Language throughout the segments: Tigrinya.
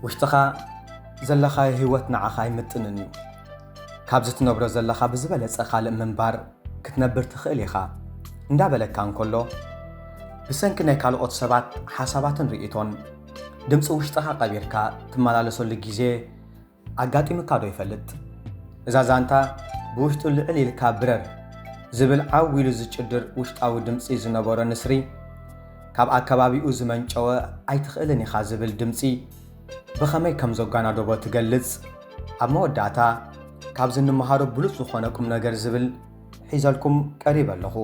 ውሽጥኻ ዘለኻ ህይወት ንዓኻ ይምጥንን እዩ ካብዚ ትነብሮ ዘለኻ ብዝበለጸ ካልእ ምንባር ክትነብር ትኽእል ኢኻ እንዳበለካ እንከሎ ብሰንኪ ናይ ካልኦት ሰባት ሓሳባትን ርእይቶን ድምፂ ውሽጥኻ ቀቢርካ ትመላለሰሉ ግዜ ኣጋጢሙካ ዶ ይፈልጥ? እዛ ዛንታ ብውሽጡ ልዕል ኢልካ ብረር ዝብል ዓው ኢሉ ዝጭድር ውሽጣዊ ድምፂ ዝነበሮ ንስሪ ካብ ኣከባቢኡ ዝመንጨወ ኣይትኽእልን ኢኻ ዝብል ድምፂ ብኸመይ ከም ዘጓናደቦ ትገልጽ። ኣብ መወዳእታ ካብዚ እንመሃሮ ብሉፅ ዝኾነ ቁም ነገር ዝብል ሒዘልኩም ቀሪብ ኣለኹ።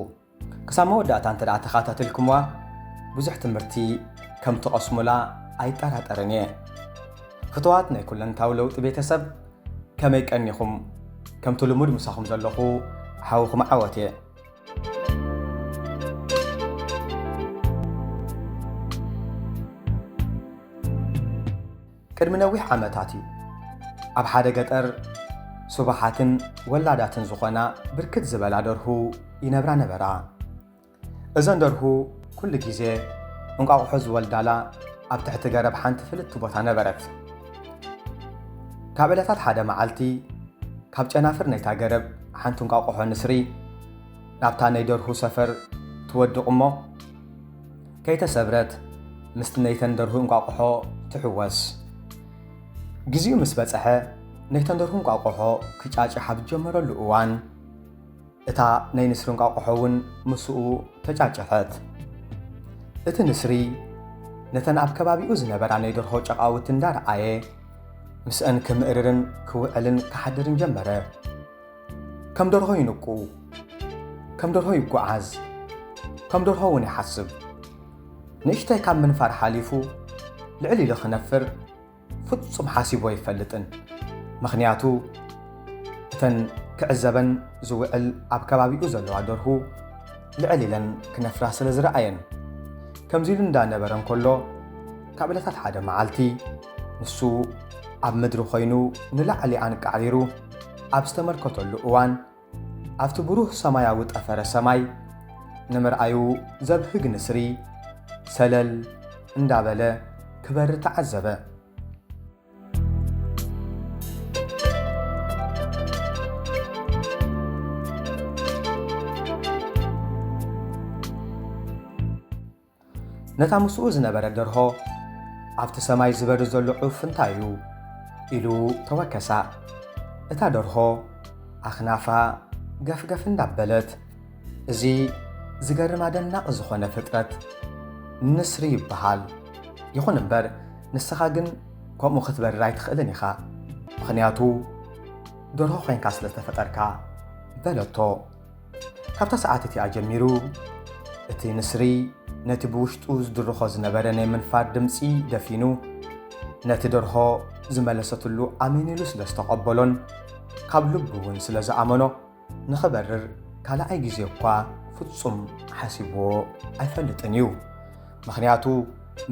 ክሳብ መወዳእታ እንተ ደኣ ተኸታተልኩምዋ ብዙሕ ትምህርቲ ከም ትቐስሙላ ኣይጠራጠርን እየ። ፍትዋት ናይ ኩለንታዊ ለውጢ ቤተሰብ ከመይ ቀኒኹም ከምቲ ልሙድ ምሳኹም ዘለኹ ሓውኹም ዓወት እየ። ቅድሚ ነዊሕ ዓመታት እዩ ኣብ ሓደ ገጠር ሱባሓትን ወላዳትን ዝኾና ብርክት ዝበላ ደርሁ ይነብራ ነበራ። እዘን ደርሁ ኩሉ ግዜ እንቋቑሖ ዝወልዳላ ኣብ ትሕቲ ገረብ ሓንቲ ፍልቲ ቦታ ነበረት። ካብ ዕለታት ሓደ መዓልቲ ካብ ጨናፍር ናይታ ገረብ ሓንቲ እንቋቑሖ ንስሪ ናብታ ናይ ደርሁ ሰፈር ትወድቕ እሞ ከይተሰብረት ምስቲ ነይተን ደርሁ እንቋቑሖ ትሕወስ። ግዚኡ ምስ በጽሐ ነይተን ደርሁ እንቋቑሖ ክጫጭሓ ብጀመረሉ እዋን እታ ናይ ንስሪ እንቋቑሖ እውን ምስኡ ተጫጭሐት። እቲ ንስሪ ነተን ኣብ ከባቢኡ ዝነበራ ናይ ደርሆ ጨቓውት እንዳረኣየ ምስአን ክምእርርን ክውዕልን ክሓድርን ጀመረ። ከም ደርሆ ይንቁ፣ ከም ደርሆ ይጓዓዝ፣ ከም ደርሆ እውን ይሓስብ። ንእሽተይ ካብ ምንፋር ሓሊፉ ልዕል ኢሉ ክነፍር ፍጹም ሓሲቦ ይፈልጥን። ምኽንያቱ እተን ክዕዘበን ዝውዕል ኣብ ከባቢኡ ዘለዋ ደርሁ ልዕል ኢለን ክነፍራ ስለ ዝረኣየን። ከምዚ ኢሉ እንዳነበረ እንከሎ ካብ ዕለታት ሓደ መዓልቲ ንሱ ኣብ ምድሪ ኮይኑ ንላዕሊ ኣንቃዒሩ ኣብ ዝተመልከተሉ እዋን ኣብቲ ብሩህ ሰማያዊ ጠፈረ ሰማይ ንምርኣዩ ዘብህግ ንስሪ ሰለል እንዳበለ ክበሪ ተዓዘበ። ነታ ምስኡ ዝነበረ ደርሆ ኣብቲ ሰማይ ዝበሪ ዘሎ ዑፍ እንታይ እዩ ኢሉ ተወከሳ። እታ ደርሆ ኣኽናፋ ገፍገፍ እንዳበለት እዚ ዝገርም ኣደናቂ ዝኾነ ፍጥረት ንስሪ ይበሃል። ይኹን እምበር ንስኻ ግን ከምኡ ክትበርር ኣይትኽእልን ኢኻ፣ ምኽንያቱ ደርሆ ኮይንካ ስለ ዝተፈጠርካ በለቶ። ካብታ ሰዓት እቲኣ ጀሚሩ እቲ ንስሪ ነቲ ብውሽጡ ዝድርኾ ዝነበረ ናይ ምንፋር ድምፂ ደፊኑ ነቲ ደርሆ ዝመለሰትሉ ኣሜን ኢሉ ስለ ዝተቐበሎን ካብ ልቡ እውን ስለ ዝኣመኖ ንኽበርር ካልኣይ ግዜ እኳ ፍጹም ሓሲብዎ ኣይፈልጥን እዩ። ምኽንያቱ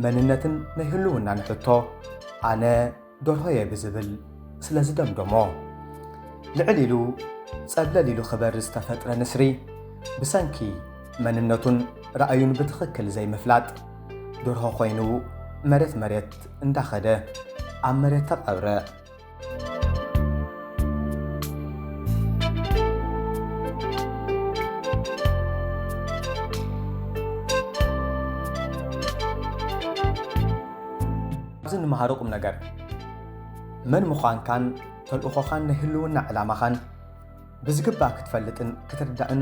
መንነትን ናይ ህልውና ንሕቶ ኣነ ደርሆ እየ ብዝብል ስለ ዝደምደሞ ልዕል ኢሉ ጸብለል ኢሉ ክበርር ዝተፈጥረ ንስሪ ብሰንኪ መንነቱን ረኣዩን ብትኽክል ዘይምፍላጥ ደርሆ ኮይኑ መሬት እንዳኸደ ኣብ መሬት ተቐብረ። ኣብዚ ንምሃሮ ቁም ነገር መን ምዃንካን ተልእኾኻን ናይ ህልውና ዕላማኻን ብዝግባእ ክትፈልጥን ክትርዳእን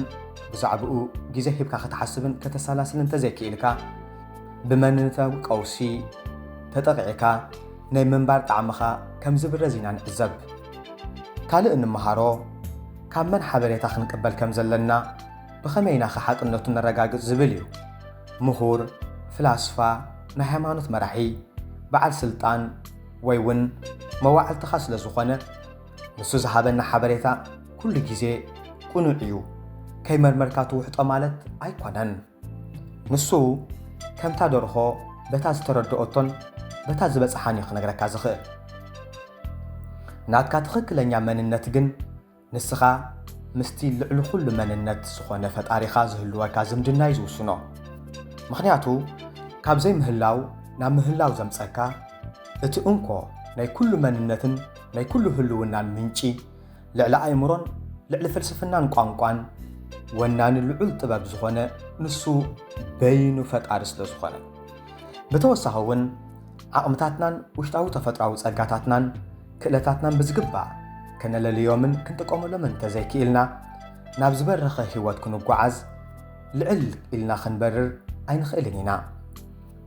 ብዛዕባኡ ግዜ ሂብካ ክትሓስብን ከተሰላስልን እንተዘይክኢልካ ብመንነታዊ ቀውሲ ተጠቂዕካ ናይ ምንባር ጣዕምኻ ከም ዝብረዝ ኢና ንዕዘብ። ካልእ እንመሃሮ ካብ መን ሓበሬታ ክንቅበል ከም ዘለና ብኸመይ ኢና ሓቅነቱ ነረጋግፅ ዝብል እዩ። ምሁር፣ ፍላስፋ፣ ናይ ሃይማኖት መራሒ፣ በዓል ስልጣን ወይ እውን መዋዕልትኻ ስለ ዝኾነ ንሱ ዝሃበና ሓበሬታ ኩሉ ግዜ ቁኑዕ እዩ። ከይመርመርካ ትውሕጦ ማለት ኣይኮነን። ንሱ ከምታ ደርሆ በታ ዝተረድኦቶን በታ ዝበፅሓን እዩ ክነግረካ ዝኽእል። ናትካ ትኽክለኛ መንነት ግን ንስኻ ምስቲ ልዕሊ ኩሉ መንነት ዝኾነ ፈጣሪኻ ዝህልወካ ዝምድና እዩ ዝውስኖ። ምኽንያቱ ካብ ዘይምህላው ናብ ምህላው ዘምፀካ እቲ እንኮ ናይ ኩሉ መንነትን ናይ ኩሉ ህልውናን ምንጪ ልዕሊ ኣእምሮን ልዕሊ ፍልስፍናን ቋንቋን ወናኒ ልዑል ጥበብ ዝኾነ ንሱ በይኑ ፈጣሪ ስለ ዝኾነ ብተወሳኺ እውን ዓቕምታትናን ውሽጣዊ ተፈጥራዊ ጸጋታትናን ክእለታትናን ብዝግባእ ከነለልዮምን ክንጥቀመሎምን እንተዘይክኢልና ናብ ዝበረኸ ህይወት ክንጓዓዝ ልዕል ኢልና ክንበርር ኣይንኽእልን ኢና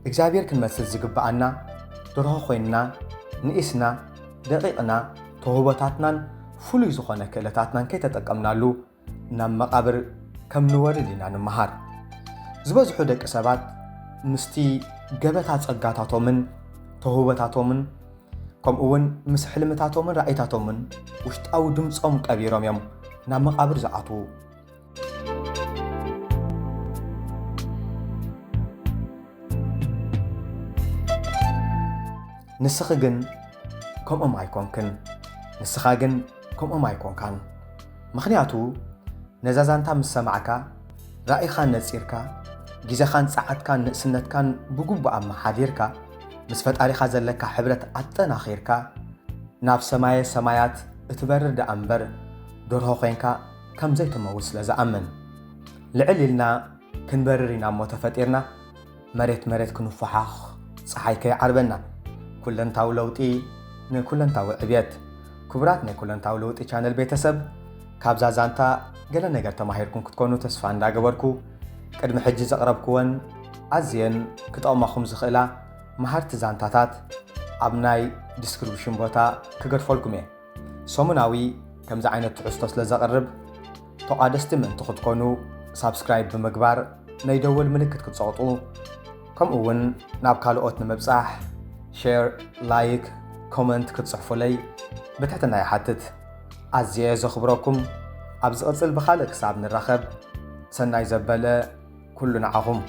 እግዚኣብሔር ክንመስል ዝግባኣና ደርሆ ኮይንና ንእስና ደቂቕና ተውህቦታትናን ፍሉይ ዝኾነ ክእለታትናን ከይተጠቀምናሉ ናብ መቓብር ከም ንወርድ ኢና ንምሃር ዝበዝሑ ደቂ ሰባት ምስቲ ገበታ ጸጋታቶምን ተውህቦታቶምን ከምኡውን ምስ ሕልምታቶምን ራእይታቶምን ውሽጣዊ ድምፆም ቀቢሮም እዮም ናብ መቓብር ዝኣትዉ ንስኺ ግን ከምኦም ኣይኮንክን ንስኻ ግን ከምኦም ኣይኮንካን ምኽንያቱ ነዛ ዛንታ ምስ ሰማዕካ ራእይኻ ነፂርካ ግዜኻን ጸዓትካን ንእስነትካን ብግቡእ ኣመሓዲርካ ምስ ፈጣሪኻ ዘለካ ሕብረት ኣጠናኺርካ ናብ ሰማየ ሰማያት እትበርር ደኣ እምበር ደርሆ ኮይንካ ከም ዘይትመውት ስለ ዝኣምን ልዕል ኢልና ክንበርር ኢና እሞ ተፈጢርና መሬት ክንፈሓኽ ፀሓይ ከይዓርበና ኩለንታዊ ለውጢ ንኩለንታዊ ዕብየት ክቡራት ናይ ኩለንታዊ ለውጢ ቻነል ቤተሰብ ካብዛ ዛንታ ገለ ነገር ተማሂርኩም ክትኮኑ ተስፋ እንዳገበርኩ ቅድሚ ሕጂ ዘቕረብክወን ኣዝየን ክጠቕማኹም ዝኽእላ መሃርቲ ዛንታታት ኣብ ናይ ዲስክሪፕሽን ቦታ ክገድፈልኩም እየ ሰሙናዊ ከምዚ ዓይነት ትሕዝቶ ስለ ዘቕርብ ተቓደስቲ ምእንቲ ክትኮኑ ሳብስክራይብ ብምግባር ናይ ደወል ምልክት ክትፀቕጡ ከምኡውን ናብ ካልኦት ንምብፃሕ ሼር ላይክ ኮመንት ክትፅሕፉለይ ብትሕትና ይሓትት ኣዝየ ዘኽብረኩም ኣብ ዝቕፅል ብኻልእ ክሳብ ንራኸብ ሰናይ ዘበለ ኩሉ ንዓኹም